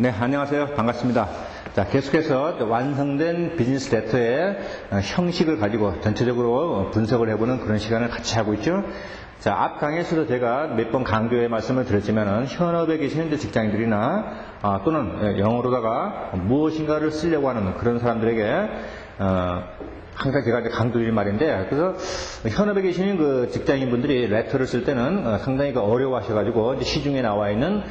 네, 안녕하세요. 반갑습니다. 자, 계속해서 완성된 비즈니스 레터의 형식을 가지고 전체적으로 분석을 해보는 그런 시간을 같이 하고 있죠. 자, 앞 강의에서도 제가 몇 번 강조의 말씀을 드렸지만은 현업에 계시는 직장인들이나 또는 영어로다가 무엇인가를 쓰려고 하는 그런 사람들에게 항상 제가 이제 강조드린 말인데, 그래서 현업에 계시는 그 직장인분들이 레터를 쓸 때는 상당히 어려워하셔가지고 이제 시중에 나와 있는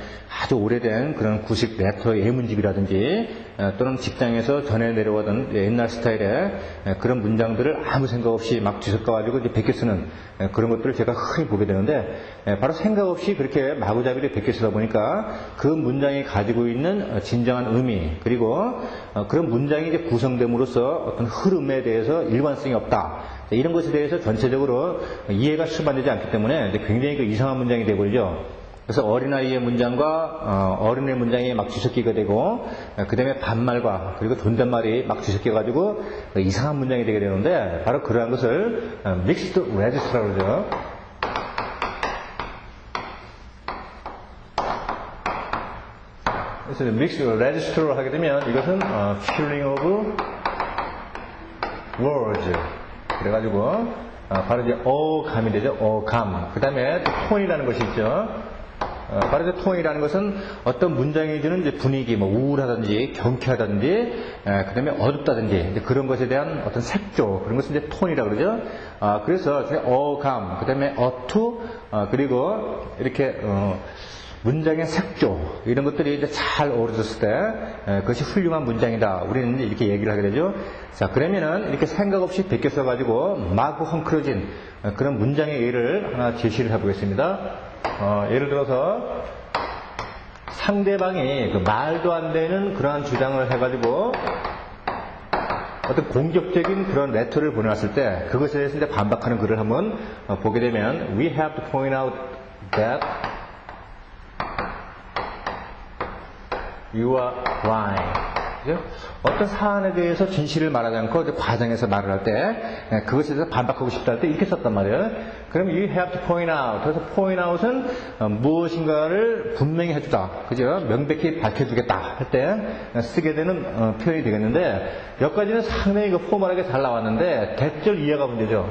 아주 오래된 그런 구식 레터 예문집이라든지 또는 직장에서 전해 내려오던 옛날 스타일의 그런 문장들을 아무 생각 없이 막 뒤섞어가지고 이제 베껴 쓰는 그런 것들을 제가 흔히 보게 되는데, 바로 생각 없이 그렇게 마구잡이로 베껴 쓰다 보니까 그 문장이 가지고 있는 진정한 의미, 그리고 그런 문장이 이제 구성됨으로써 어떤 흐름에 대해서 일관성이 없다, 이런 것에 대해서 전체적으로 이해가 수반되지 않기 때문에 굉장히 이상한 문장이 되어버리죠. 그래서 어린아이의 문장과 어른의 문장이 막 뒤섞이게 되고, 그 다음에 반말과 그리고 존댓말이 막 뒤섞여가지고 이상한 문장이 되게 되는데, 바로 그러한 것을 믹스드 레지스터라고 그러죠. 그래서 믹스드 레지스터로 하게 되면 이것은 filling of words, 그래가지고 바로 이제 어감이 되죠. 어감. 그 다음에 톤이라는 것이 있죠. 바로 이제 톤이라는 것은 어떤 문장이 주는 이제 분위기, 뭐 우울하든지 경쾌하다든지, 그 다음에 어둡다든지, 이제 그런 것에 대한 어떤 색조, 그런 것을 이제 톤이라고 그러죠. 그래서 어감, 그 다음에 어투, 그리고 이렇게 문장의 색조, 이런 것들이 이제 잘 어우러졌을 때 그것이 훌륭한 문장이다, 우리는 이렇게 얘기를 하게 되죠. 자, 그러면은 이렇게 생각 없이 베껴 써가지고 마구 헝클어진 그런 문장의 예를 하나 제시를 해보겠습니다. 예를 들어서 상대방이 그 말도 안 되는 그러한 주장을 해가지고 어떤 공격적인 그런 레터를 보내왔을 때 그것에 대해서 이제 반박하는 글을 한번 보게 되면, We have to point out that you are lying. 그죠? 어떤 사안에 대해서 진실을 말하지 않고 과장해서 말을 할 때, 그것에 대해서 반박하고 싶다 할 때 이렇게 썼단 말이에요. 그럼 you have to point out. 그래서 point out은 무엇인가를 분명히 해주다, 그죠? 명백히 밝혀주겠다 할 때 쓰게 되는 표현이 되겠는데, 여기까지는 상당히 포멀하게 잘 나왔는데 대절 이해가 문제죠.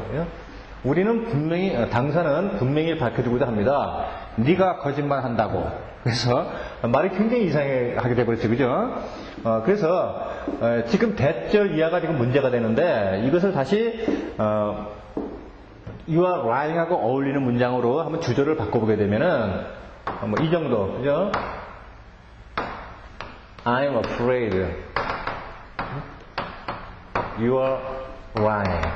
우리는 분명히, 당사는 분명히 밝혀주고자 합니다. 네가 거짓말 한다고. 그래서 말이 굉장히 이상하게 돼버렸죠, 그죠? 그래서 지금 대절 이하가 지금 문제가 되는데, 이것을 다시 you are lying하고 어울리는 문장으로 한번 주절을 바꿔보게 되면은 뭐 이 정도, 그죠? I'm afraid you are lying.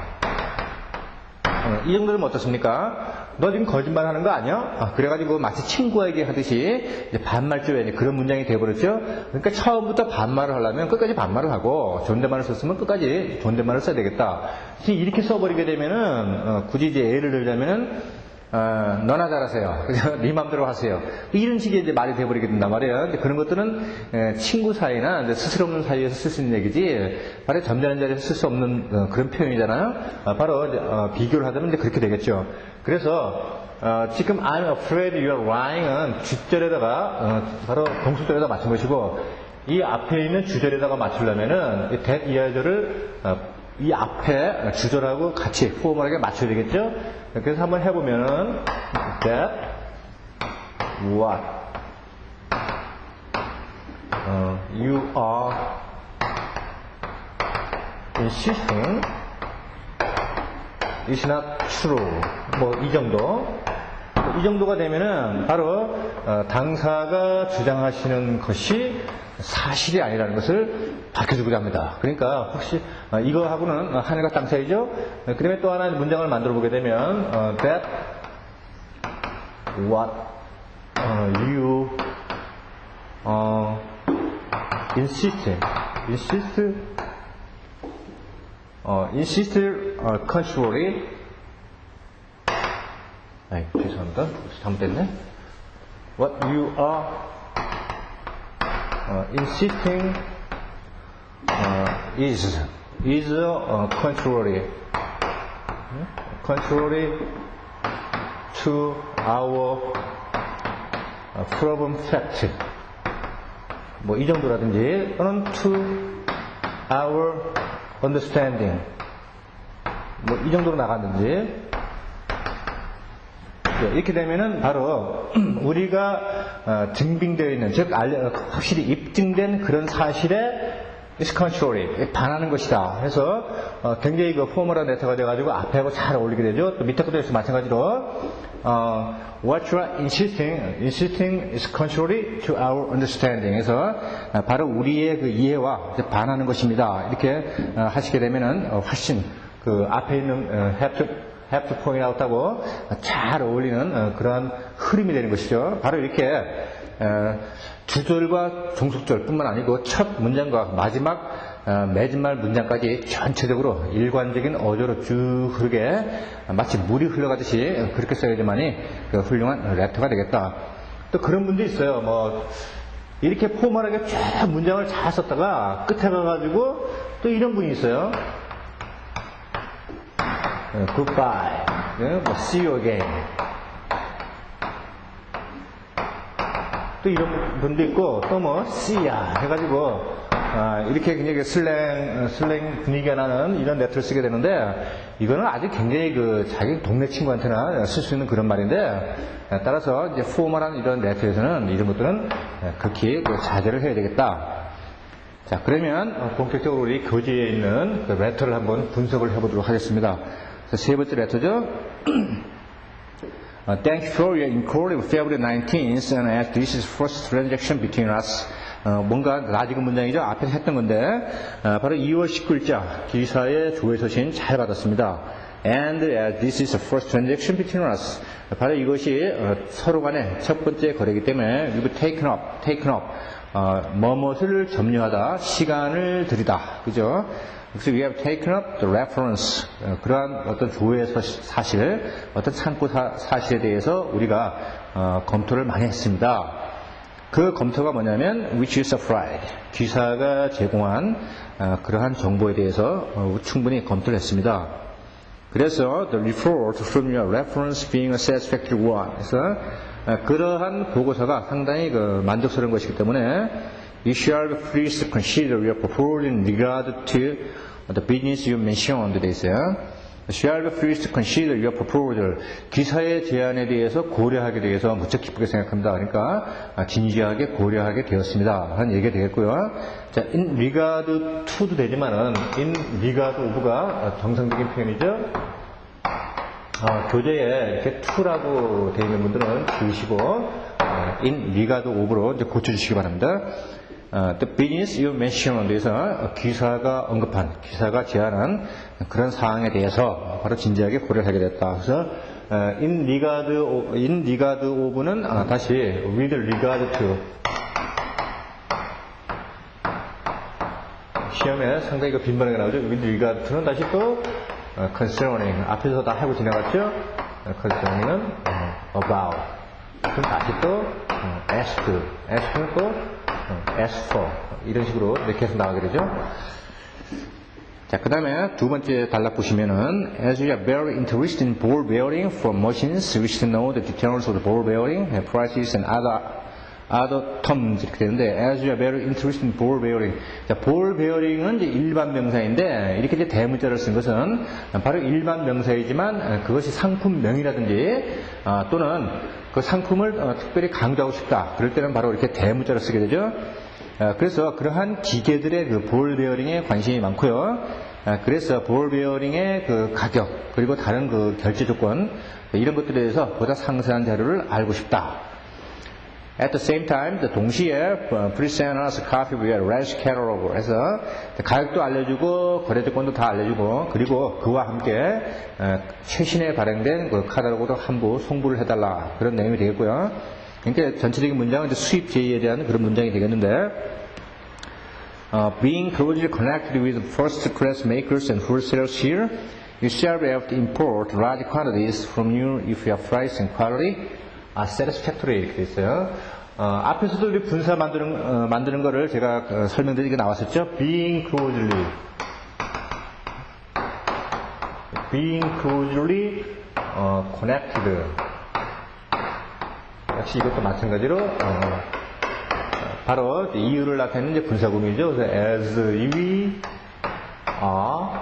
이 정도면 어떻습니까? 너 지금 거짓말 하는 거 아니야? 그래가지고 마치 친구에게 하듯이 이제 반말조에 그런 문장이 돼버렸죠? 그러니까 처음부터 반말을 하려면 끝까지 반말을 하고, 존댓말을 썼으면 끝까지 존댓말을 써야 되겠다. 이렇게 써버리게 되면은, 굳이 이제 예를 들자면은, 너나 잘하세요. 네 맘대로 하세요. 이런 식의 이제 말이 돼버리게 된단 말이에요. 그런 것들은 친구 사이나 이제 스스럼 없는 사이에서 쓸 수 있는 얘기지, 바로 점잖은 자리에서 쓸 수 없는 그런 표현이잖아요. 바로 이제 비교를 하자면 이제 그렇게 되겠죠. 그래서 지금 I'm afraid you are lying은 뒷절에다가 바로 동수절에다 맞춘 것이고, 이 앞에 있는 주절에다가 맞추려면은 이 that 이하절을 이 앞에 주절하고 같이 포멀하게 맞춰야 되겠죠? 그래서 한번 해보면은 that what you are insisting is not true. 뭐 이 정도. 이 정도가 되면은 바로 당사가 주장하시는 것이 사실이 아니라는 것을 밝혀주고자 합니다. 그러니까 혹시 이거하고는 하늘과 땅 사이죠. 그 다음에 또 하나 문장을 만들어 보게 되면 that what you insist contrary. 죄송합니다. 잘못됐네. What you are insisting is contrary to our proven fact. 뭐 이 정도라든지 또는 to our understanding 뭐 이 정도로 나갔는지 이렇게 되면은 바로 우리가 증빙되어 있는 즉 확실히 입증된 그런 사실에 is contrary 반하는 것이다. 그래서 굉장히 그 포멀한 레터가 돼가지고 앞에하고 잘 어울리게 되죠. 또 밑에 것도 역시 마찬가지로 what you are insisting is contrary to our understanding. 그래서 바로 우리의 그 이해와 반하는 것입니다. 이렇게 하시게 되면은 훨씬 그 앞에 있는 have to point out하고 잘 어울리는 그런 흐름이 되는 것이죠. 바로 이렇게 주절과 종속절뿐만 아니고 첫 문장과 마지막 맺은말 문장까지 전체적으로 일관적인 어조로 쭉 흐르게 마치 물이 흘러가듯이 그렇게 써야지만이 그 훌륭한 레터가 되겠다. 또 그런 분도 있어요. 뭐 이렇게 포멀하게 쫙 문장을 잘 썼다가 끝에 가가지고 또 이런 분이 있어요. Goodbye, 뭐 see you again. 또 이런 분도 있고 또 뭐 see ya 해가지고 이렇게 굉장히 슬랭 분위기가 나는 이런 레터를 쓰게 되는데 이거는 아주 굉장히 그 자기 동네 친구한테나 쓸 수 있는 그런 말인데 따라서 이제 포멀한 이런 레터에서는 이런 것들은 극히 자제를 해야 되겠다. 자, 그러면 본격적으로 우리 교재에 있는 그 레터를 한번 분석을 해보도록 하겠습니다. 세 번째 레터죠. Thank you for your inquiry of February 19th, and as this is first transaction between us. 뭔가 나지금 문장이죠. 앞에서 했던 건데 바로 2월 19일자 기사의 조회서신 잘 받았습니다. And as this is the first transaction between us. 바로 이것이 서로 간의 첫 번째 거래이기 때문에 we've taken up. 뭐뭇을 점유하다, 시간을 들이다. 그죠? 그래서 we have taken up the reference. 그러한 어떤 조회 사실, 어떤 참고 사실에 대해서 우리가 검토를 많이 했습니다. 그 검토가 뭐냐면 which is supplied. 기사가 제공한 그러한 정보에 대해서 충분히 검토를 했습니다. 그래서 the report from your reference being a satisfactory one. 그래서 그러한 보고서가 상당히 그 만족스러운 것이기 때문에 you shall please consider your proposal in regard to the business you mentioned. 돼 있어요. shall please consider your proposal. 기사의 제안에 대해서 고려하게 되어서 무척 기쁘게 생각합니다. 그러니까 진지하게 고려하게 되었습니다. 하는 얘기가 되겠고요. 자, in regard to도 되지만은 in regard of가 정상적인 표현이죠. 교재에 이렇게 to라고 되어 있는 분들은 지우시고 in regard of로 이제 고쳐주시기 바랍니다. The business you mentioned 에서 기사가 언급한, 기사가 제안한 그런 사항에 대해서 바로 진지하게 고려를 하게 됐다. 그래서 in regard of는 다시 with regard to 시험에 상당히 빈번하게 나오죠. with regard to는 다시 또 concerning 앞에서 다 하고 지나갔죠. concerning은 about 그럼 다시 또 as는 또 as for 이런 식으로 이렇게 해서 나가게 되죠. 자, 그 다음에 두 번째 단락 보시면은 as you are very interested in ball bearing for machines, wish to know the details of the ball bearing, prices and other terms 이렇게 되는데 as you are very interested in ball bearing. 자, ball bearing은 이제 일반 명사인데 이렇게 이제 대문자를 쓴 것은 바로 일반 명사이지만 그것이 상품명이라든지 또는 그 상품을 특별히 강조하고 싶다. 그럴 때는 바로 이렇게 대문자를 쓰게 되죠. 그래서 그러한 기계들의 그 볼 베어링에 관심이 많고요. 그래서 볼 베어링의 그 가격 그리고 다른 그 결제 조건 이런 것들에 대해서 보다 상세한 자료를 알고 싶다. At the same time, 동시에 present us a copy of your rash catalog. 해서 가격도 알려주고 거래 조건도 다 알려주고 그리고 그와 함께 최신에 발행된 그 카탈로그도 한부 송부를 해달라 그런 내용이 되겠고요. 그러니까 전체적인 문장은 이제 수입 제의에 대한 그런 문장이 되겠는데 being closely connected with first class makers and wholesalers here, you shall be able to import large quantities from you if your price and quality satisfactory 이렇게 돼 있어요. 앞에서도 우리 분사 만드는 거를 제가 설명드리게 나왔었죠. being closely connected. 역시 이것도 마찬가지로 바로 이유를 나타내는 이제 분사구문이죠. 그래서 as we are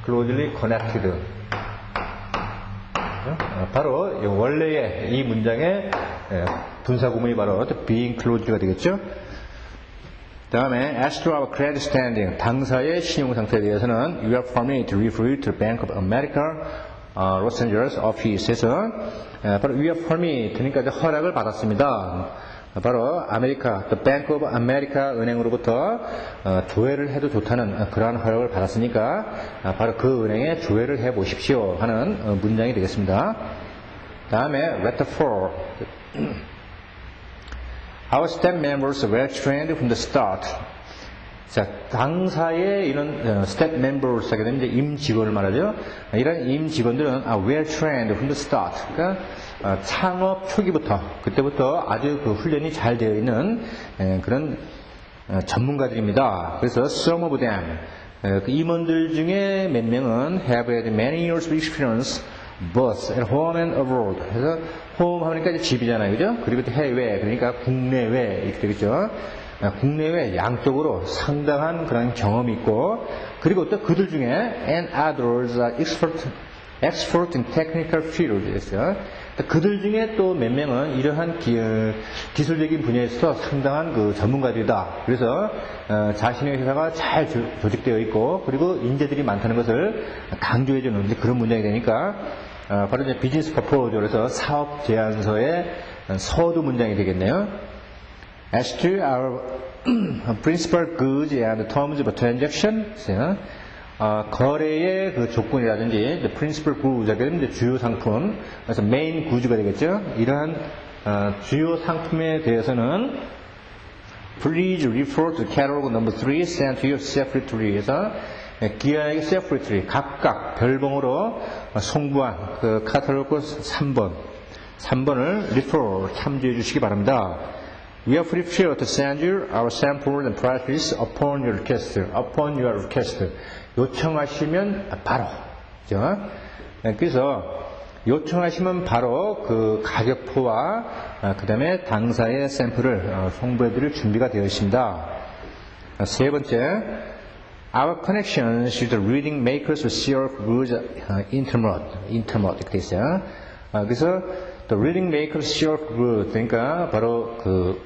closely connected. 바로 원래의 이 문장의 분사구문이 바로 being close가 되겠죠. 다음에 as to our credit standing, 당사의 신용 상태에 대해서는 you are permitted to refer to the Bank of America, Los Angeles office에서 바로 we are permitted, 그러니까 허락을 받았습니다. 바로 아메리카, the Bank of America 은행으로부터 조회를 해도 좋다는 그러한 허락을 받았으니까 바로 그 은행에 조회를 해 보십시오 하는 문장이 되겠습니다. 다음에 letter 4. Our staff members were trained from the start. 자, 당사의 이런 staff members 하게 되면 이제 임직원을 말하죠. 이런 임직원들은 were trained from the start. 그러니까 창업 초기부터, 그때부터 아주 그 훈련이 잘 되어 있는 그런 전문가들입니다. 그래서 some of them, 그 임원들 중에 몇 명은 have had many years of experience both at home and abroad. 그래서 home 하니까 이제 집이잖아요, 그죠? 그리고 또 해외, 그러니까 국내외 이렇게 되겠죠. 국내외 양쪽으로 상당한 그런 경험이 있고, 그리고 또 그들 중에 and others are expert in technical fields에서 그들 중에 또 몇 명은 이러한 기술적인 분야에서 상당한 그 전문가들이다. 그래서 자신의 회사가 잘 조직되어 있고, 그리고 인재들이 많다는 것을 강조해주는 그런 문장이 되니까 바로 이제 비즈니스 퍼포저에서 사업 제안서의 서두 문장이 되겠네요. As to our principal goods and terms of transaction, 거래의 그 조건이라든지 the principal goods, 이제 주요 상품, 그래서 main goods가 되겠죠. 이러한 주요 상품에 대해서는 please refer to catalog number 3 sent to your secretary에서 기아에게 secretary 각각 별봉으로 송부한 그 카탈로그 3번을 refer 참조해 주시기 바랍니다. We are prepared to send you our samples and price list upon your request. Upon your request. 요청하시면 바로. 그죠? 그래서 요청하시면 바로 그 가격표와 그 다음에 당사의 샘플을 송부해드릴 준비가 되어 있습니다. 세 번째, our connections to the reading makers of syrup goods intermod 이렇게 되어 있어요. 그래서 the reading makers syrup goods, 그러니까 바로 그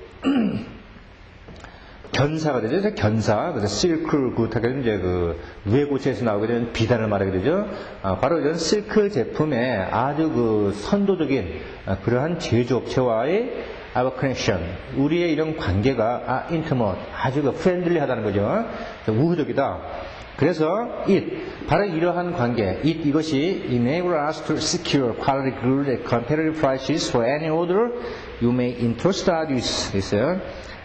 견사가 되죠. 견사. 그래서 실크 굿하게 되면 이제 그 누에고체에서 나오게 되는 비단을 말하게 되죠. 바로 이런 실크 제품의 아주 그 선도적인 그러한 제조업체와의 our connection. 우리의 이런 관계가 intimate, 아주 그 프렌들리하다는 거죠. 우호적이다. 그래서 바로 이러한 관계, 이것이 enable us to secure quality goods at competitive prices for any order you may entrust us 있어요.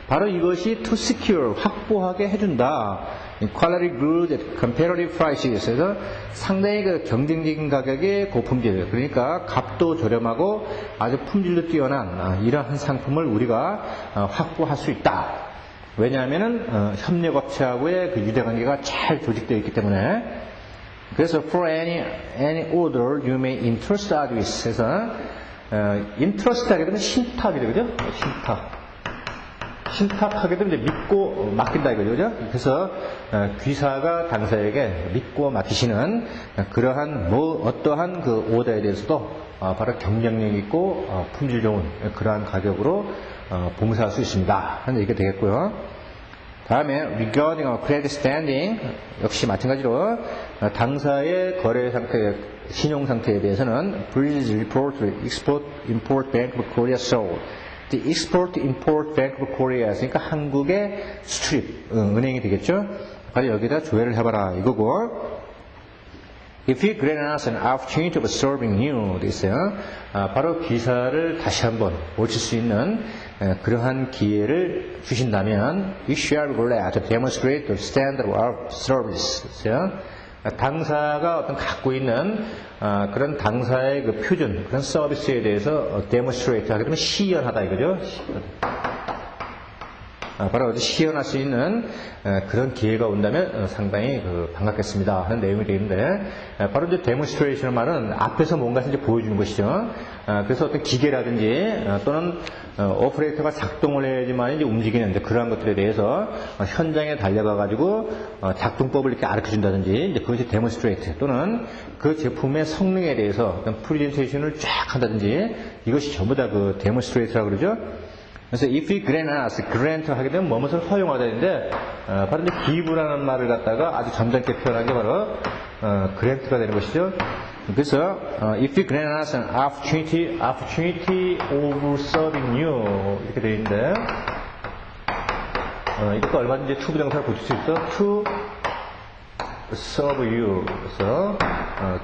바로 이것이 to secure, 확보하게 해준다. quality goods at competitive prices에서 상당히 그 경쟁적인 가격의 고품질, 그러니까 값도 저렴하고 아주 품질도 뛰어난 이러한 상품을 우리가 확보할 수 있다. 왜냐하면은 협력업체하고의 그 유대관계가 잘 조직되어 있기 때문에. 그래서 for any order you may entrust us with 해서 entrust 하게 되면 신탁이 되죠. 신탁하게 되면 이제 믿고 맡긴다 이거죠. 그죠? 그래서 귀사가 당사에게 믿고 맡기시는 그러한 어떠한 그 오더에 대해서도 바로 경쟁력 있고 품질 좋은 그러한 가격으로 봉사할 수 있습니다. 하는 얘기가 되겠고요. 다음에 regarding our credit standing 역시 마찬가지로 당사의 거래 상태, 신용 상태에 대해서는 please report to Export-Import Bank of Korea Seoul. The Export-Import Bank of Korea 그러니까 한국의 수출입 은행이 되겠죠. 바로 여기다 조회를 해봐라 이거고. If you grant us an opportunity of serving you, 돼 있어요. 바로 기사를 다시 한번 모칠 수 있는 그러한 기회를 주신다면, we shall be glad to demonstrate the standard of our service. 있어요. 당사가 어떤 갖고 있는 그런 당사의 그 표준, 그런 서비스에 대해서 demonstrate 하게 되면 시연하다 이거죠. 바로 시연할 수 있는 그런 기회가 온다면 상당히 반갑겠습니다 하는 내용이 되는데, 바로 이제 데몬스트레이션의 말은 앞에서 뭔가 이제 보여주는 것이죠. 그래서 어떤 기계라든지 또는 오퍼레이터가 작동을 해야지만 이제 움직이는데 그러한 것들에 대해서 현장에 달려가 가지고 작동법을 이렇게 가르쳐 준다든지 이제 그것이 데몬스트레이트 또는 그 제품의 성능에 대해서 어떤 프레젠테이션을 쫙 한다든지 이것이 전부 다 그 데몬스트레이트라고 그러죠. 그래서 if we grant us, grant 하게 되면 뭐뭇을 허용하다는데 바로 이제 give라는 말을 갖다가 아주 점잖게 표현한 게 바로 grant가 되는 것이죠. 그래서 if we grant us an opportunity of serving you 이렇게 되어 있는데 이것도 얼마든지 to 부정사를 붙일 수 있어. to serve you. 그래서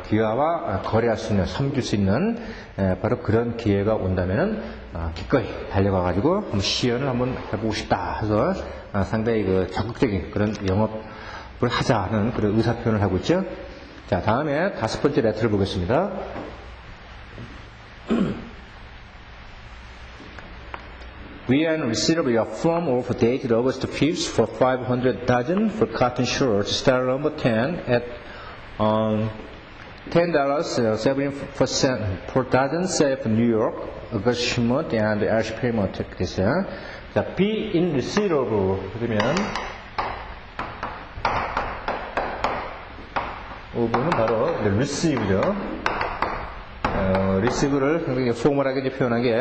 기회와 거래할 수 있는, 섬길 수 있는 바로 그런 기회가 온다면은 기꺼이 달려가 가지고 한번 시연을 한번 해보고 싶다 해서 상당히 그 적극적인 그런 영업을 하자는 그런 의사 표현을 하고 있죠. 자, 다음에 5번째 레터를 보겠습니다. We are in receipt of your form of dated August 5th for 500 dozen for cotton shirts, style number 10 at $10.70 per dozen, say for New York, August shipment and Ash payment. 이렇게 됐어요. 자, be in receipt of 그러면 of는 바로 receive죠. receive를 굉장히 포멀하게 표현한 게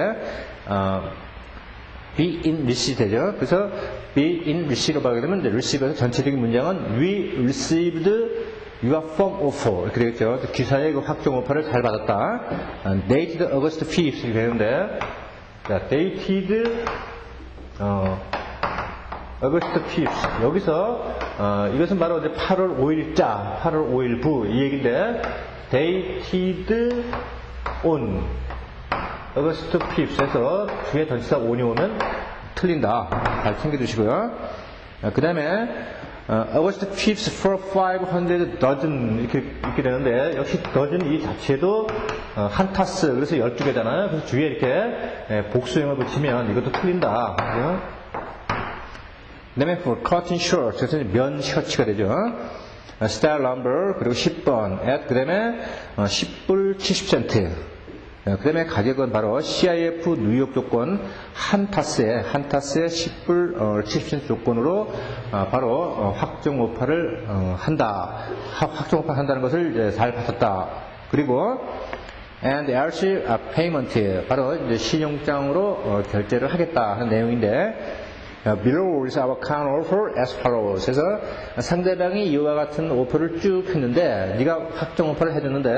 be in receipt 되죠. 그래서 be in receipt of 하게 되면 receive에서 전체적인 문장은 we received your form offer 이렇게 되겠죠. 기사의 그 확정 오퍼를 잘 받았다. dated August 5th 이렇게 되는데 자, dated August 5th 여기서 이것은 바로 이제 8월 5일자 8월 5일부 이 얘기인데 dated on August 5th에서 뒤에 전치사 on이 오면 틀린다. 잘 챙겨주시고요. 그 다음에 August 5th for 500 dozen 이렇게 되는데 역시 dozen 이 자체도 한 타스 그래서 12개잖아요. 그래서 뒤에 이렇게 복수형을 붙이면 이것도 틀린다. 그죠? 그 다음에 for cotton shirt 그래서 면 셔츠가 되죠. style number 그리고 10번 at 그 다음에 10불 70센트 그 다음에 가격은 바로 CIF 뉴욕 조건 한 타스에 10불 70센트 조건으로 바로 확정 오파를 한다. 확정 오파 한다는 것을 잘 받았다. 그리고 and RC payment 바로 이제 신용장으로 결제를 하겠다 하는 내용인데 below is our counter offer as follows. 그래서 상대방이 이와 같은 오퍼를 쭉 했는데 네가 확정 오퍼를 해줬는데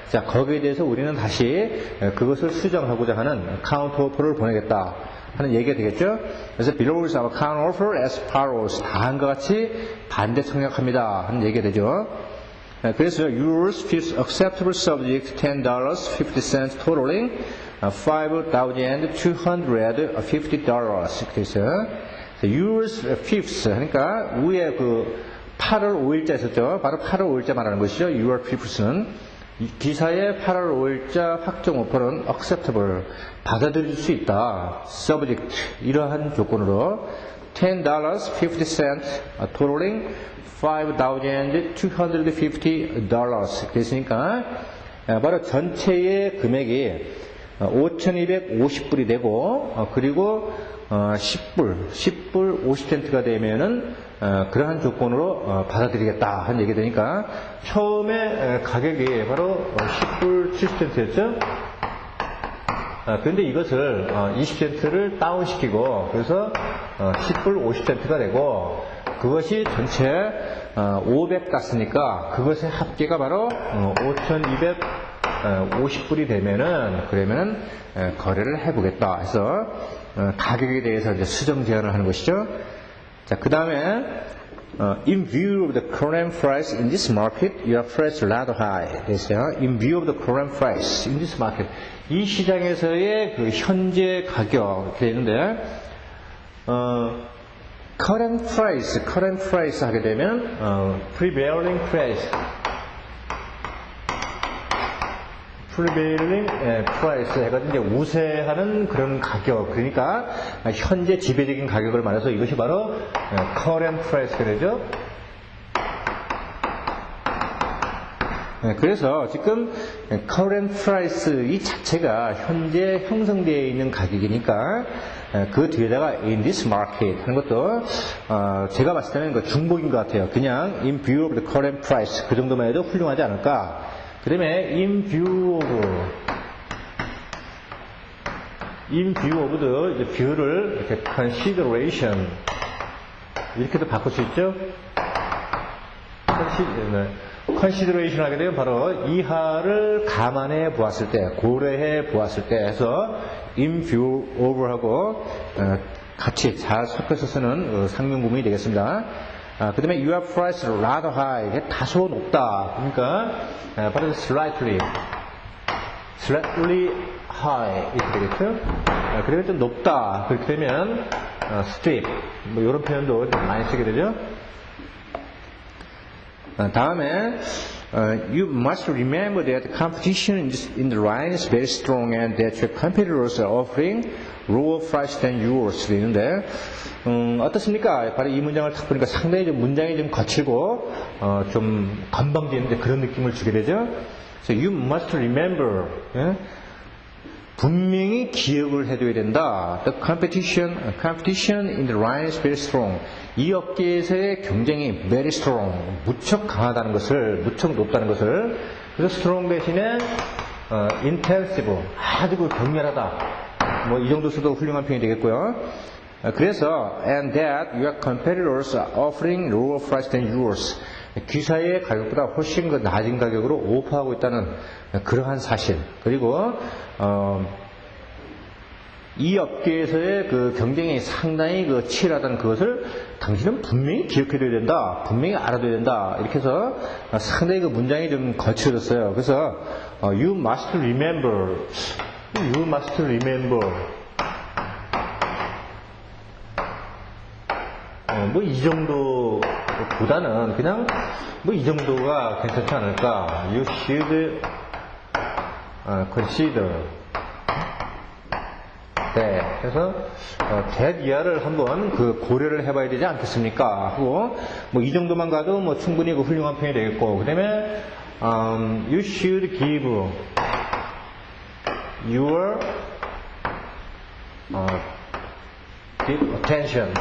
자 거기에 대해서 우리는 다시 그것을 수정하고자 하는 카운터 오퍼를 보내겠다 하는 얘기가 되겠죠. 그래서 below is our counter offer as follows. 다음과 같이 반대 청약합니다 하는 얘기가 되죠. 그래서 yours fits acceptable subject $10.50 totaling $5,250 이렇게 있어요. yours fifths 그러니까 위에 그 8월 5일자 있었죠. 바로 8월 5일자 말하는 것이죠. your fifths는 기사의 8월 5일자 확정 오퍼는 acceptable 받아들일 수 있다. subject 이러한 조건으로 $10.50 totaling $5,250 됐으니까 바로 전체의 금액이 5,250불이 되고 그리고 10불 50센트가 되면은 그러한 조건으로 받아들이겠다 하는 얘기 되니까 처음에 가격이 바로 10불 70센트였죠. 그런데 이것을 20센트를 다운시키고 그래서 10불 50센트가 되고 그것이 전체 500 땄으니까 그것의 합계가 바로 5,250불이 되면은 그러면은 거래를 해보겠다 해서 가격에 대해서 이제 수정 제한을 하는 것이죠. 자, 그 다음에 in view of the current price in this market, your price is rather high. 됐어요. In view of the current price in this market, 이 시장에서의 그 현재 가격 이렇게 있는데 current price 하게 되면 prevailing price 해가지고 이제 우세하는 그런 가격 그러니까 현재 지배적인 가격을 말해서 이것이 바로 current price가 되죠. 그래서 지금 current price 이 자체가 현재 형성되어 있는 가격이니까 그 뒤에다가 in this market 하는 것도 제가 봤을 때는 그 중복인 것 같아요. 그냥 in view of the current price 그 정도만 해도 훌륭하지 않을까. 그 다음에 in view of the view를 이렇게 consideration 이렇게도 바꿀 수 있죠. consideration 하게 되면 바로 이하를 감안해 보았을 때, 고려해 보았을 때 해서 in view of 하고 같이 잘 섞어서 쓰는 상명 구문이 되겠습니다. 그 다음에 your price is rather high. 다소 높다. 그러니까 바로 slightly high 이렇게 되겠죠. 그러면 좀 높다. 그렇게 되면 steep 뭐 이런 표현도 좀 많이 쓰게 되죠. 다음에 you must remember that competition in the line is very strong and that your competitors are offering lower price than yours 되는데 어떻습니까? 바로 이 문장을 딱 보니까 상당히 좀 문장이 좀 거칠고 좀 건방지는 그런 느낌을 주게 되죠. So you must remember 분명히 기억을 해둬야 된다. The competition in the line is very strong. 이 업계에서의 경쟁이 very strong, 무척 강하다는 것을, 무척 높다는 것을. 그래서 strong 대신에 intensive, 아주 격렬하다. 뭐 이 정도 써도 훌륭한 표현이 되겠고요. 그래서 and that your competitors are offering lower price than yours. 기사의 가격보다 훨씬 그 낮은 가격으로 오퍼하고 있다는 그러한 사실. 그리고 이 업계에서의 그 경쟁이 상당히 그 치열하다는 그것을 당신은 분명히 기억해둬야 된다. 분명히 알아둬야 된다. 이렇게 해서 상당히 그 문장이 좀 거칠어졌어요. 그래서 you must remember 뭐 이 정도보다는 그냥 뭐 이 정도가 괜찮지 않을까. You should consider that. 그래서 that 이하를 한번 그 고려를 해봐야 되지 않겠습니까? 하고 뭐 이 정도만 가도 뭐 충분히 그 훌륭한 표현이 되겠고, 그 다음에 you should give your deep attention.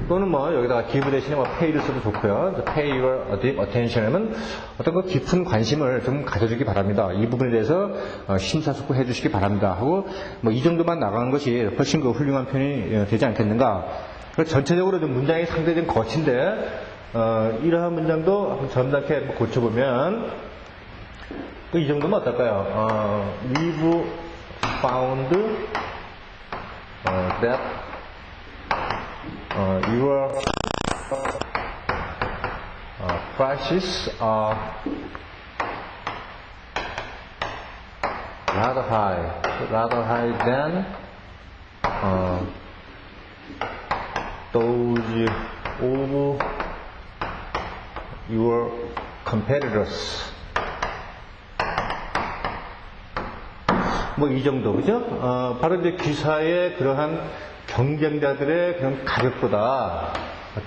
또는 뭐 여기다가 give 대신에 뭐 pay를 써도 좋고요. pay your deep attention 하면 어떤 그 깊은 관심을 좀 가져주기 바랍니다. 이 부분에 대해서 심사숙고해 주시기 바랍니다. 하고 뭐 이 정도만 나가는 것이 훨씬 그 훌륭한 표현이 되지 않겠는가. 전체적으로 좀 문장이 상당히 좀 거친데 이러한 문장도 한번 점잖게 고쳐보면 또 이 정도면 어떨까요? We've found that your prices are rather high than those of your competitors. 뭐 이 정도, 그죠? 바로 이제 기사의 그러한 경쟁자들의 그런 가격보다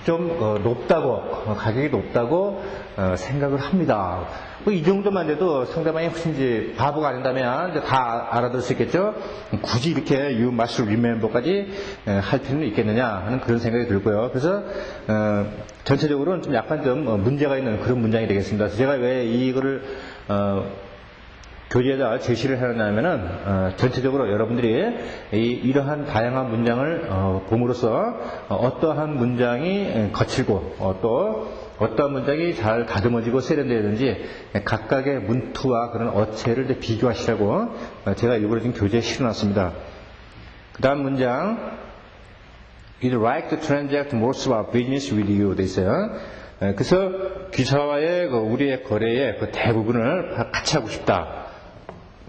좀 높다고, 가격이 높다고 생각을 합니다. 뭐 이 정도만 돼도 상대방이 훨씬 이제 바보가 아닌다면 이제 다 알아들 수 있겠죠? 굳이 이렇게 you must remember까지 할 필요는 있겠느냐 하는 그런 생각이 들고요. 그래서 전체적으로는 좀 약간 좀 문제가 있는 그런 문장이 되겠습니다. 제가 왜 이거를 교재에다 제시를 해놨냐면은 전체적으로 여러분들이 이러한 다양한 문장을 봄으로써 어떠한 문장이 거칠고 또 어떠한 문장이 잘 다듬어지고 세련되어야 되는지 각각의 문투와 그런 어체를 비교하시라고 제가 일부러 지금 교재에 실어놨습니다. 그 다음 문장 We'd like to transact most of our business with you 돼 있어요. 그래서 기사와의 우리의 거래의 그 대부분을 같이 하고 싶다.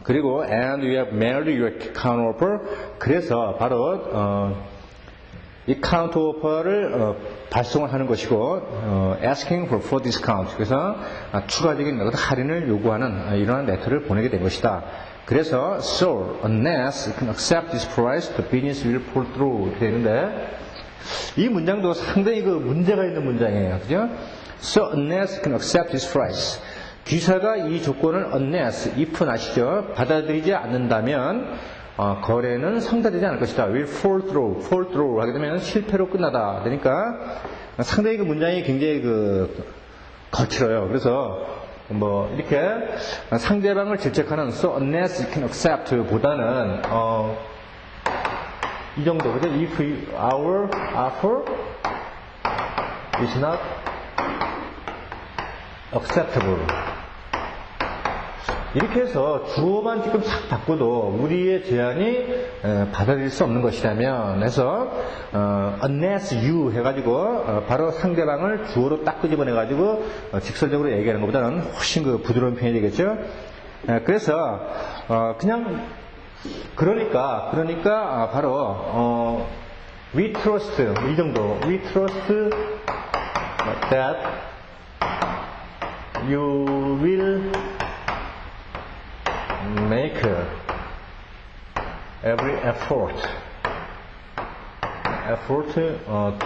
그리고 and we have mailed your counter offer. 그래서 바로 이 counter offer를 발송을 하는 것이고 asking for full discount. 그래서 추가적인 할인을 요구하는 이러한 레터를 보내게 된 것이다. 그래서 so unless you can accept this price, the business will fall through 되는데 이 문장도 상당히 그 문제가 있는 문장이에요. 그죠? So unless can accept this price. 귀사가 이 조건을 unless, if는 아시죠? 받아들이지 않는다면 거래는 성사되지 않을 것이다. will fall through 하게 되면 실패로 끝나다. 그러니까 상당히 그 문장이 굉장히 거칠어요. 그래서 뭐 이렇게 상대방을 질책하는 so unless you can accept 보다는 이 정도. 그죠? If our offer is not acceptable. 이렇게 해서 주어만 지금 싹 바꿔도 우리의 제안이 받아들일 수 없는 것이라면 해서 unless you 해가지고 바로 상대방을 주어로 딱 끄집어내가지고 직설적으로 얘기하는 것보다는 훨씬 부드러운 표현이 되겠죠. 그래서 그냥 그러니까 바로 we trust 이 정도 we trust that you will make every effort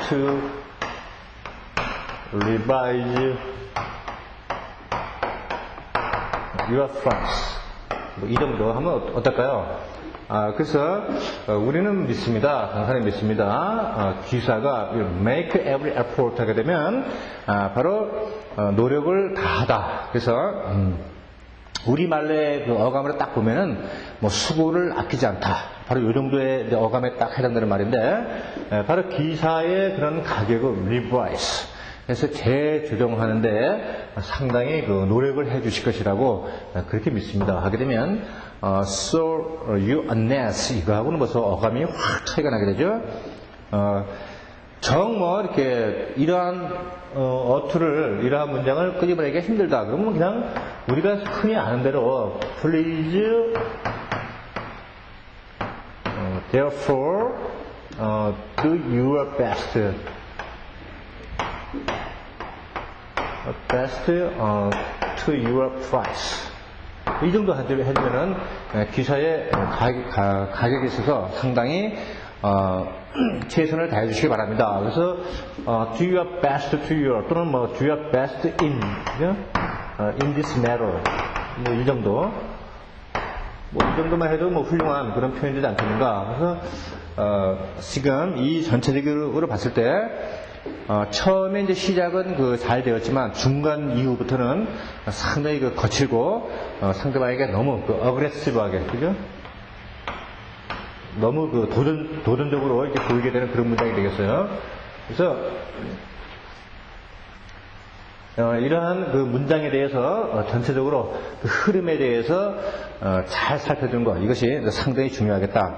to revise your funds. 이 정도 하면 어떨까요? 그래서 우리는 믿습니다. 당사는 믿습니다. 귀사가 make every effort 하게 되면 바로 노력을 다하다. 그래서 우리말의 어감을 딱 보면은 뭐 수고를 아끼지 않다. 바로 이 정도의 어감에 딱 해당되는 말인데 바로 기사의 그런 가격을 revise 해서 재조정하는데 상당히 노력을 해 주실 것이라고 그렇게 믿습니다. 하게 되면 so you unless 이거하고는 벌써 어감이 확 차이가 나게 되죠. 이렇게 이러한 이러한 문장을 끄집어내기가 힘들다. 그러면 그냥 우리가 흔히 아는 대로 please therefore do your best to your price. 이 정도 해주면은 기사의 가격에 있어서 상당히 최선을 다해 주시기 바랍니다. 그래서 do your best to your 또는 do your best in this matter 이 정도 이 정도만 해도 훌륭한 그런 표현이 되지 않겠는가. 그래서 지금 이 전체적으로 봤을 때 처음에 이제 시작은 잘 되었지만 중간 이후부터는 상당히 거칠고 상대방에게 너무 어그레시브하게 그죠? 너무 도전적으로 이렇게 보이게 되는 그런 문장이 되겠어요. 그래서 이러한 문장에 대해서 전체적으로 흐름에 대해서 잘 살펴주는 것 이것이 상당히 중요하겠다.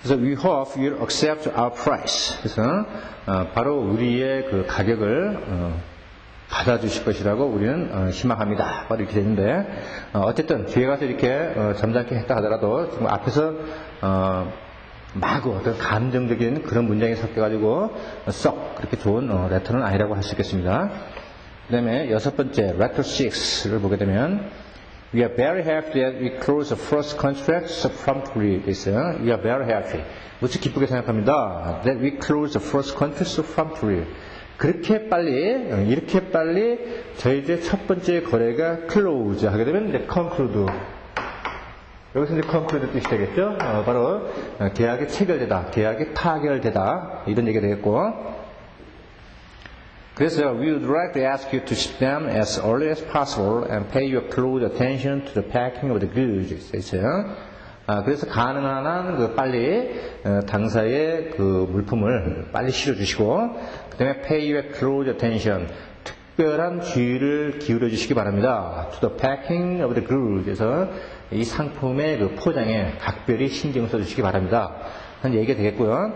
그래서 we hope you'll accept our price. 그래서 바로 우리의 가격을 받아주실 것이라고 우리는 희망합니다. 바로 이렇게 되는데 어쨌든 뒤에 가서 이렇게 점잖게 했다 하더라도 지금 앞에서 마구 어떤 감정적인 그런 문장이 섞여가지고 썩 그렇게 좋은 레터는 아니라고 할 수 있겠습니다. 그 다음에 6번째 letter 6를 보게 되면 We are very happy that we closed the first contract so promptly. 있어요. We are very happy. 무척 기쁘게 생각합니다. That we closed the first contract so promptly. 이렇게 빨리 저희의 첫 번째 거래가 close 하게 되면 이제 conclude. 여기서 이제 conclude 뜻이 되겠죠. 바로 계약이 체결되다, 계약이 타결되다 이런 얘기가 되겠고. 그래서 we would like to ask you to ship them as early as possible and pay your close attention to the packing of the goods. 있어요. 그래서 가능한 한 빨리 당사의 물품을 빨리 실어주시고 그 다음에 pay your close attention 특별한 주의를 기울여 주시기 바랍니다. to the packing of the goods. 그래서 이 상품의 포장에 각별히 신경 써주시기 바랍니다. 하는 얘기가 되겠고요.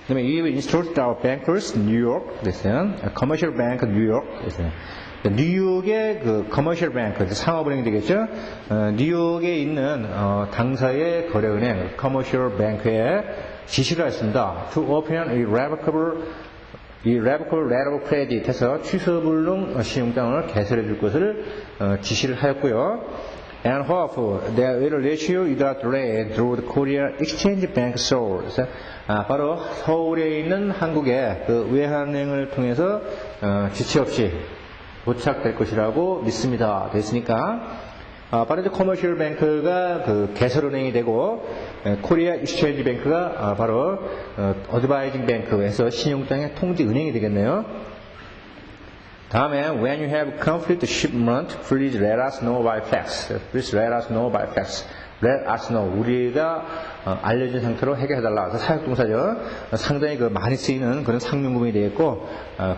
그 다음에 we instructed our bankers in New York. 그랬어요. Commercial Bank New York. 그랬어요. 뉴욕의 Commercial Bank, 상업은행이 되겠죠. 뉴욕에 있는 당사의 거래은행 Commercial Bank에 지시를 했습니다. To open a irrevocable letter of credit 해서 취소불능 신용장을 개설해 줄 것을 지시를 하였고요. and hope that will reach you without delay through the Korea Exchange Bank Seoul. 바로 서울에 있는 한국의 그 외환은행을 통해서 지체 없이 도착될 것이라고 믿습니다. 됐으니까 바로 이제 커머셜 뱅크가 그 개설은행이 되고 코리아 익스체인지 뱅크가 바로 어드바이징 뱅크에서 신용장의 통지 은행이 되겠네요. 다음에 when you have complete shipment, please let us know by fax. Please let us know by fax. Let us know. 우리가 알려진 상태로 해결해달라. 그래서 사역동사죠. 상당히 그 많이 쓰이는 그런 상용구문이 되겠고,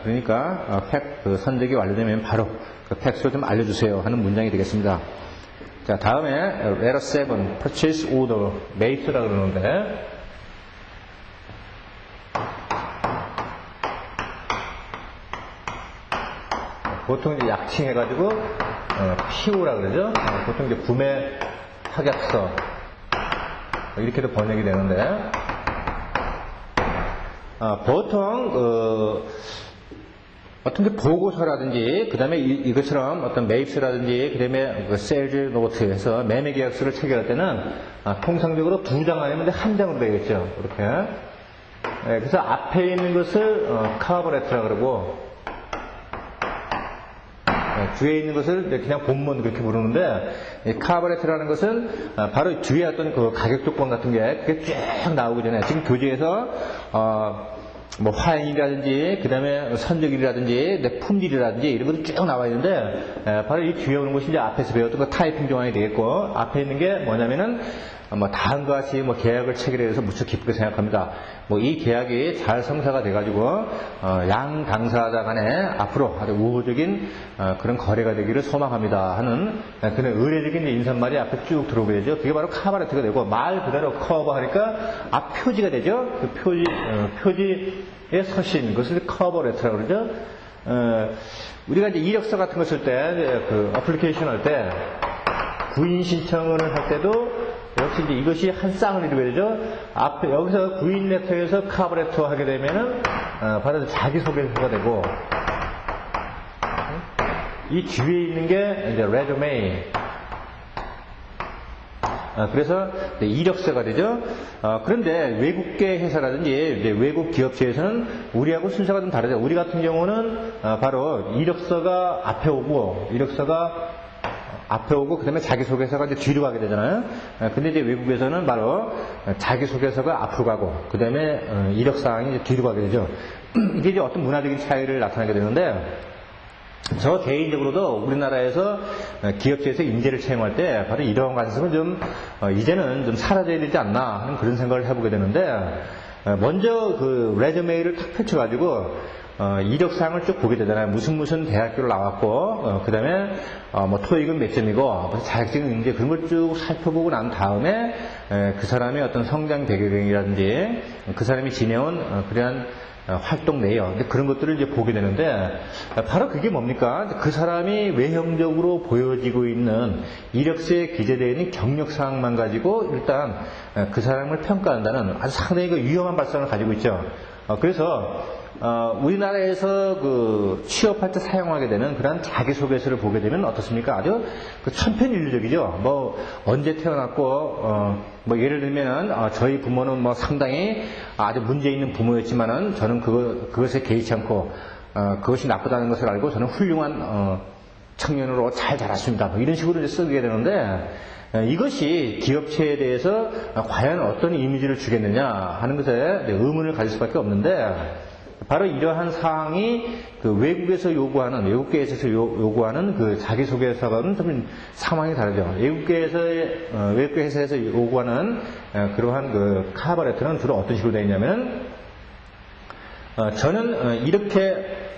그러니까 그 선적이 완료되면 바로 그 팩스로 좀 알려주세요 하는 문장이 되겠습니다. 자, 다음에 letter 7, purchase order, mate라고 그러는데, 보통 이제 약칭해가지고 PO라 그러죠. 보통 이제 구매 확약서 이렇게도 번역이 되는데, 보통 어떤 게 보고서라든지, 그 다음에 이것처럼 어떤 매입서라든지, 그 다음에 그 세일즈 노트에서 매매 계약서를 체결할 때는 통상적으로 2장 아니면 1장으로 되겠죠. 이렇게. 그래서 앞에 있는 것을 카버레트라 그러고, 뒤에 있는 것을 그냥 본문 그렇게 부르는데, 카버레트라는 것은 바로 뒤에 어떤 그 가격 조건 같은 게 그게 쭉 나오기 전에, 지금 교재에서 뭐 화인이라든지 그 다음에 선적일이라든지 품질이라든지 이런 것도 쭉 나와 있는데, 바로 이 뒤에 오는 것이 이제 앞에서 배웠던 그 타이핑 조항이 되겠고, 앞에 있는 게 뭐냐면은 뭐 다음과 같이 뭐 계약을 체결해서 무척 기쁘게 생각합니다. 뭐 이 계약이 잘 성사가 돼가지고 양 당사자 간에 앞으로 아주 우호적인 그런 거래가 되기를 소망합니다 하는 그런 의례적인 인사말이 앞에 쭉 들어오게 되죠. 그게 바로 카바레트가 되고, 말 그대로 커버하니까 앞 표지가 되죠. 그 표지의 서신, 그것을 커버레트라고 그러죠. 우리가 이제 이력서 같은 거 쓸 때, 그 어플리케이션 할 때, 구인 신청을 할 때도 역시 이제 이것이 한 쌍을 이루게 되죠. 앞에, 여기서 구인 레터에서 카버레터 하게 되면은, 바로 자기소개서가 되고, 이 뒤에 있는 게 이제 레주메. 그래서 이력서가 되죠. 그런데 외국계 회사라든지 이제 외국 기업체에서는 우리하고 순서가 좀 다르죠. 우리 같은 경우는 바로 이력서가 앞에 오고, 그 다음에 자기소개서가 이제 뒤로 가게 되잖아요. 근데 이제 외국에서는 바로 자기소개서가 앞으로 가고, 그 다음에 이력사항이 이제 뒤로 가게 되죠. 이게 이제 어떤 문화적인 차이를 나타나게 되는데, 저 개인적으로도 우리나라에서 기업체에서 인재를 채용할 때 바로 이런 관습은 좀 이제는 좀 사라져야 되지 않나 하는 그런 생각을 해보게 되는데, 먼저 그 레저메이를 탁 펼쳐가지고 이력사항을 쭉 보게 되잖아요. 무슨 대학교를 나왔고, 그 다음에 뭐 토익은 몇 점이고, 자격증은 이제 그런 걸 쭉 살펴보고 난 다음에 그 사람의 어떤 성장 배경이라든지 그 사람이 지내온 그러한 활동 내역, 근데 그런 것들을 이제 보게 되는데, 바로 그게 뭡니까? 그 사람이 외형적으로 보여지고 있는 이력서에 기재되어 있는 경력사항만 가지고 일단 그 사람을 평가한다는 아주 상당히 그 위험한 발상을 가지고 있죠. 그래서 우리나라에서 그 취업할 때 사용하게 되는 그런 자기소개서를 보게 되면 어떻습니까? 아주 그 천편일률적이죠. 뭐 언제 태어났고, 뭐 예를 들면은 저희 부모는 뭐 상당히 아주 문제 있는 부모였지만은 저는 그것에 개의치 않고 그것이 나쁘다는 것을 알고 저는 훌륭한 청년으로 잘 자랐습니다. 뭐 이런 식으로 이제 쓰게 되는데, 이것이 기업체에 대해서 과연 어떤 이미지를 주겠느냐 하는 것에 의문을 가질 수밖에 없는데, 바로 이러한 사항이 그 외국에서 요구하는, 외국계에서 요구하는 그 자기소개서와는 좀 상황이 다르죠. 외국계 회사에서 요구하는 그러한 그 카버레터는 주로 어떤 식으로 되어 있냐면, 저는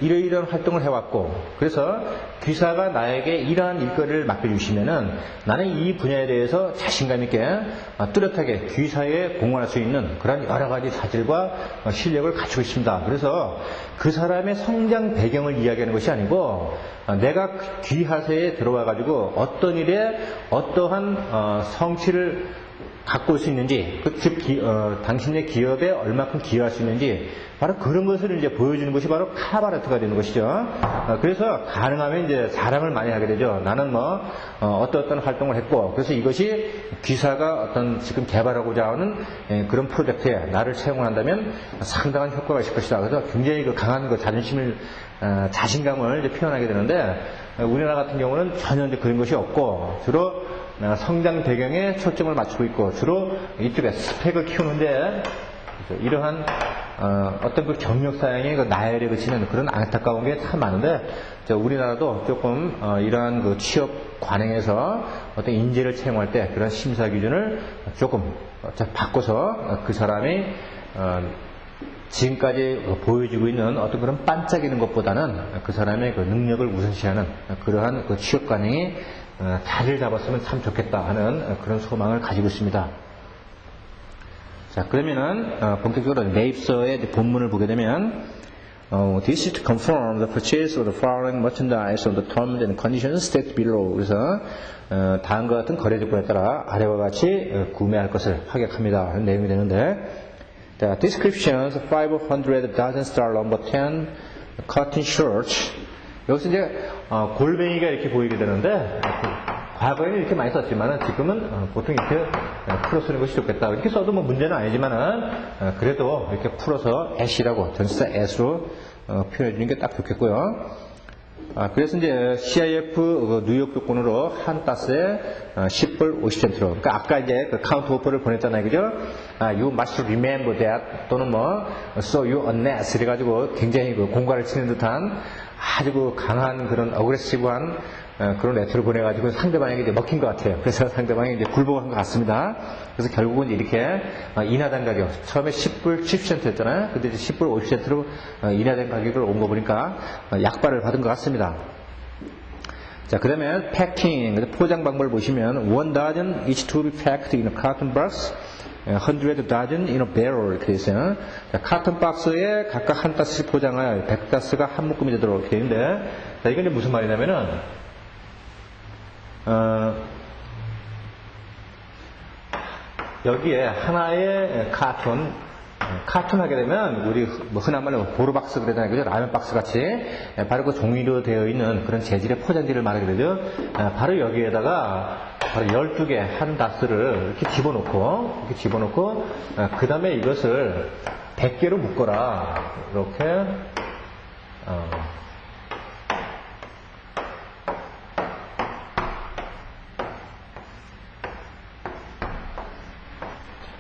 이러이러한 활동을 해왔고, 그래서 귀사가 나에게 이러한 일거리를 맡겨주시면은 나는 이 분야에 대해서 자신감있게 뚜렷하게 귀사에 공헌할 수 있는 그런 여러 가지 자질과 실력을 갖추고 있습니다. 그래서 그 사람의 성장 배경을 이야기하는 것이 아니고, 내가 귀하세에 들어와가지고 어떤 일에 어떠한 성취를 갖고 올 수 있는지, 즉 당신의 기업에 얼마큼 기여할 수 있는지 바로 그런 것을 이제 보여주는 것이 바로 카바레트가 되는 것이죠. 그래서 가능하면 이제 자랑을 많이 하게 되죠. 나는 뭐 어떤 활동을 했고, 그래서 이것이 귀사가 어떤 지금 개발하고자 하는 그런 프로젝트에 나를 채용을 한다면 상당한 효과가 있을 것이다. 그래서 굉장히 그 강한 그 자존심을 자신감을 이제 표현하게 되는데, 우리나라 같은 경우는 전혀 이제 그런 것이 없고 주로 성장 배경에 초점을 맞추고 있고 주로 이쪽에 스펙을 키우는데 이러한 어떤 그 경력 사양의 그 나열에 그치는 그런 안타까운 게 참 많은데, 우리나라도 조금 이러한 그 취업 관행에서 어떤 인재를 채용할 때 그런 심사 기준을 조금 바꿔서 그 사람이 지금까지 보여주고 있는 어떤 그런 반짝이는 것보다는 그 사람의 그 능력을 우선시하는 그러한 그 취업 관행이 자리를 잡았으면 참 좋겠다 하는 그런 소망을 가지고 있습니다. 자, 그러면은 본격적으로 매입서의 본문을 보게 되면 This is to confirm the purchase of the following merchandise on the terms and conditions stated below. 그래서 다음과 같은 거래 조건에 따라 아래와 같이 구매할 것을 확약합니다 하는 내용이 되는데, The descriptions 500 dozen star number 10 cotton shirts. 여기서 이제 골뱅이가 이렇게 보이게 되는데, 과거에는 이렇게 많이 썼지만은 지금은 보통 이렇게 풀어 쓰는 것이 좋겠다. 이렇게 써도 뭐 문제는 아니지만은 그래도 이렇게 풀어서 S이라고 전치사 S로 표현해 주는 게 딱 좋겠고요. 그래서 이제 CIF 뉴욕 조건으로 한 따스에 10불 50센트로. 그러니까 아까 이제 그 카운트 오퍼를 보냈잖아요, 그죠? You must remember that 또는 뭐 so you honest 이래가지고 굉장히 그 공갈을 치는 듯한 아주 그 강한 그런 어그레시브한 그런 레터를 보내가지고 상대방에게 이제 먹힌 것 같아요. 그래서 상대방이 이제 굴복한 것 같습니다. 그래서 결국은 이렇게 인하된 가격, 처음에 10불 70센트였잖아요. 근데 이제 10불 50센트로 인하된 가격을 온 거 보니까 약발을 받은 것 같습니다. 자, 그러면 패킹, 포장 방법을 보시면 1 dozen each to be packed in a carton box, 100 dozen in a barrel 이렇게 되어 있어요. 자, 카톤 박스에 각각 한 따스씩 포장하여 100따스가 한 묶음이 되도록 이렇게 되어 있는데, 자, 이건 이제 무슨 말이냐면은 여기에 하나의 카툰 하게 되면 우리 뭐 흔한 말로 보르박스 그러잖아요, 그죠? 라면 박스 같이 바로 그 종이로 되어 있는 그런 재질의 포장지를 말하게 되죠. 바로 여기에다가 바로 12개 한 다스를 이렇게 집어넣고 그 다음에 이것을 100개로 묶어라. 이렇게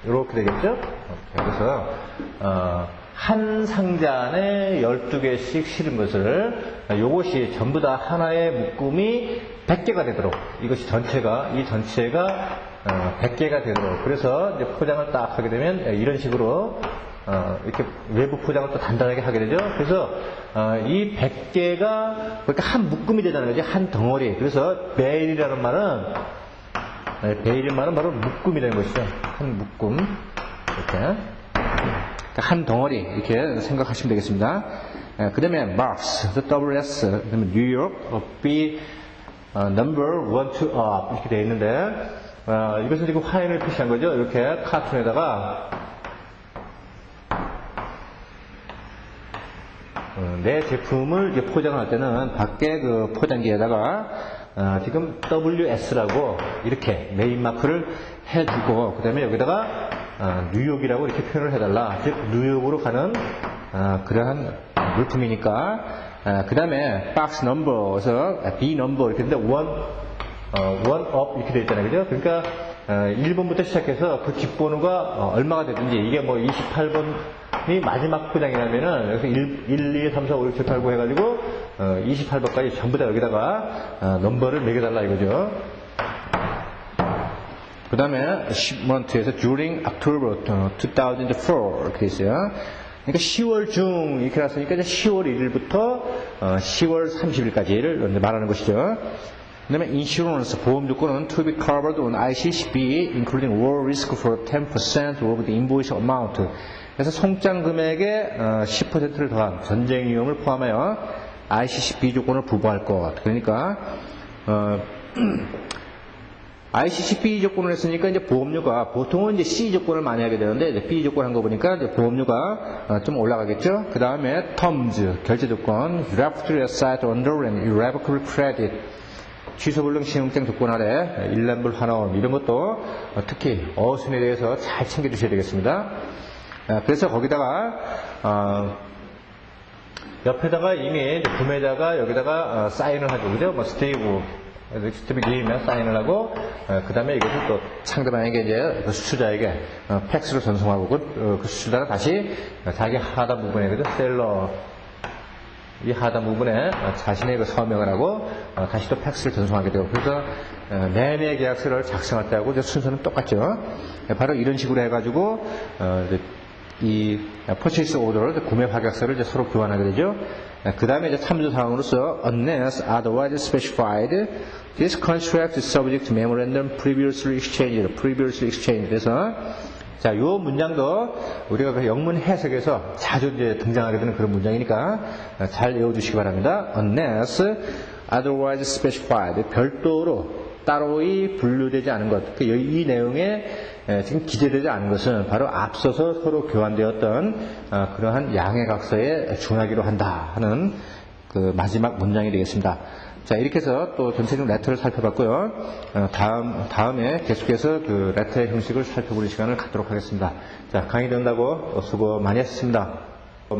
이렇게 되겠죠? 그래서 한 상자 안에 12개씩 실은 것을 이것이 전부 다 하나의 묶음이 100개가 되도록 이것이 이 전체가 100개가 되도록, 그래서 이제 포장을 딱 하게 되면 이런 식으로 이렇게 외부 포장을 또 단단하게 하게 되죠. 그래서 이 100개가 그러니까 한 묶음이 되자는 거지, 한 덩어리. 그래서 베일이라는 말은 바로 묶음이라는 것이죠. 한 묶음. 이렇게. 한 덩어리. 이렇게 생각하시면 되겠습니다. 그 다음에 marks, WS, 그 다음에 뉴욕, B, number 1 to up. 이렇게 되어 있는데, 이것은 지금 화인을 표시한 거죠. 이렇게 카툰에다가, 내 제품을 이제 포장할 때는 밖에 그 포장지에다가 지금 WS라고 이렇게 네임 마크를 해주고, 그 다음에 여기다가 뉴욕이라고 이렇게 표현을 해달라. 즉 뉴욕으로 가는 그러한 물품이니까. 그 다음에 박스 넘버에서 B 넘버 이렇게 되는데 one up 이렇게 되어 있잖아요, 그죠? 그러니까 1번부터 시작해서 그 뒷번호가 얼마가 되든지, 이게 뭐 28번이 마지막 포장이라면은 여기서 1, 2, 3, 4, 5, 6, 7, 8, 9 해가지고 28번까지 전부 다 여기다가 넘버를 매겨달라 이거죠. 그 다음에 shipment에서 during October 2004 이렇게 있어요. 그러니까 10월 중 이렇게 나왔으니까 이제 10월 1일부터 10월 30일까지를 말하는 것이죠. 그 다음에 insurance, 보험 조건은 to be covered on ICCB including war risk for 10% of the invoice amount. 그래서 송장 금액의 10%를 더한 전쟁 위험을 포함하여 ICCB 조건을 부과할 것. 그러니까 ICC B 조건을 했으니까 이제 보험료가 보통은 이제 C 조건을 많이 하게 되는데 이제 B 조건 한 거 보니까 이제 보험료가 좀 올라가겠죠. 그 다음에 terms 결제 조건, refused aside under an irrevocable credit 취소불능 신용증 조건 아래 1년분 환원 이런 것도 특히 어순에 대해서 잘 챙겨주셔야 되겠습니다. 그래서 거기다가 옆에다가 이미 구매자가 여기다가 사인을 하죠. 그죠? 뭐 스티브 기면 사인을 하고 그 다음에 이것을 또 상대방에게 이제 그 수출자에게 팩스로 전송하고 그 수출자가 다시 자기 하단 부분에 그죠? 셀러 이 하단 부분에 자신의 그 서명을 하고 다시 또 팩스를 전송하게 되고 그래서 매매 계약서를 작성할 때하고 순서는 똑같죠. 바로 이런 식으로 해가지고 이 purchase order 구매 확약서를 이제 서로 교환하게 되죠. 그 다음에 이제 참조 사항으로서 unless otherwise specified, this contract is subject to memorandum previously exchanged. 그래서 자, 요 문장도 우리가 그 영문 해석에서 자주 이제 등장하게 되는 그런 문장이니까 잘 외워주시기 바랍니다. Unless otherwise specified, 별도로 따로이 분류되지 않은 것. 이 내용에 지금 기재되지 않은 것은 바로 앞서서 서로 교환되었던 그러한 양해각서에 준하기로 한다 하는 그 마지막 문장이 되겠습니다. 자, 이렇게 해서 또 전체적인 레터를 살펴봤고요. 다음에 계속해서 그 레터의 형식을 살펴보는 시간을 갖도록 하겠습니다. 자, 강의 된다고 수고 많이 했습니다.